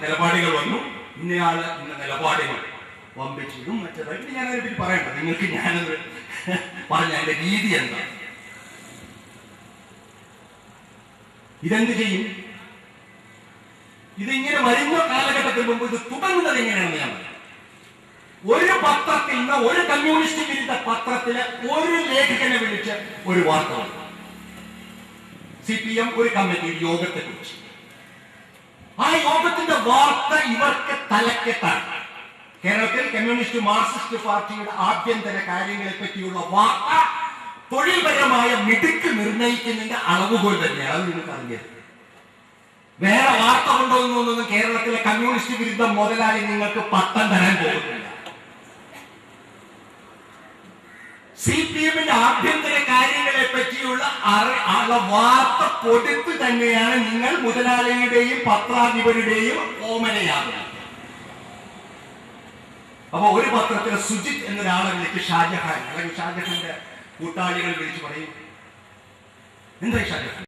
നിലപാടുകൾ വന്നു, ഇന്നയാള് ഇന്ന നിലപാടുകൾ വമ്പിച്ചതും മറ്റേതായിട്ട് ഞാനതിനെ പറ്റി പറയണ്ട. നിങ്ങൾക്ക് ഞാനത് പറഞ്ഞ അതിന്റെ രീതി എന്താ, ഇതെന്ത് ചെയ്യും? ഇതിങ്ങനെ വരുന്ന കാലഘട്ടത്തിന് മുമ്പ് ഇത് തുടങ്ങുന്നത് എങ്ങനെയാണെന്ന് ഞാൻ പറയാം. ഒരു പത്രത്തിൽ നിന്ന്, ഒരു കമ്മ്യൂണിസ്റ്റ് വിരുദ്ധ പത്രത്തിലെ ഒരു ലേഖകനെ വിളിച്ച് ഒരു വാർത്ത വന്നു. CPM ഒരു കമ്മിറ്റി യോഗത്തെ കുറിച്ച്. ആ യോഗത്തിന്റെ വാർത്ത ഇവർക്ക് തലക്കെട്ടാണ്. കേരളത്തിൽ കമ്മ്യൂണിസ്റ്റ് മാർക്സിസ്റ്റ് പാർട്ടിയുടെ ആഭ്യന്തര കാര്യങ്ങളെ പറ്റിയുള്ള വാർത്ത തൊഴിൽപരമായ മിടുക്ക് നിർണയിക്കുന്നതിന്റെ അളവുകോൽ തന്നെയാണ്. അത് നിങ്ങൾക്ക് അറിഞ്ഞത്. വേറെ വാർത്ത കൊണ്ടുവന്നൊന്നും കേരളത്തിലെ കമ്മ്യൂണിസ്റ്റ് വിരുദ്ധ മുതലാളി നിങ്ങൾക്ക് പട്ടം തരാൻ പോകുന്നില്ല. CPM-ന്റെ ആഭ്യന്തര കാര്യങ്ങളെ പറ്റിയുള്ള വാർത്ത കൊടുത്തു തന്നെയാണ് നിങ്ങൾ മുതലാളിയുടെയും പത്രാധിപരുടെയും ഓമനയാകുന്നത്. അപ്പൊ ഒരു പത്രത്തിലെ സുജിത് എന്നൊരാളെ വിളിച്ച് ഷാജഹാൻ അല്ലെങ്കിൽ ഷാജഹാന്റെ കൂട്ടാളികൾ വിളിച്ച് പറയും, എന്താ ഷാജഹാൻ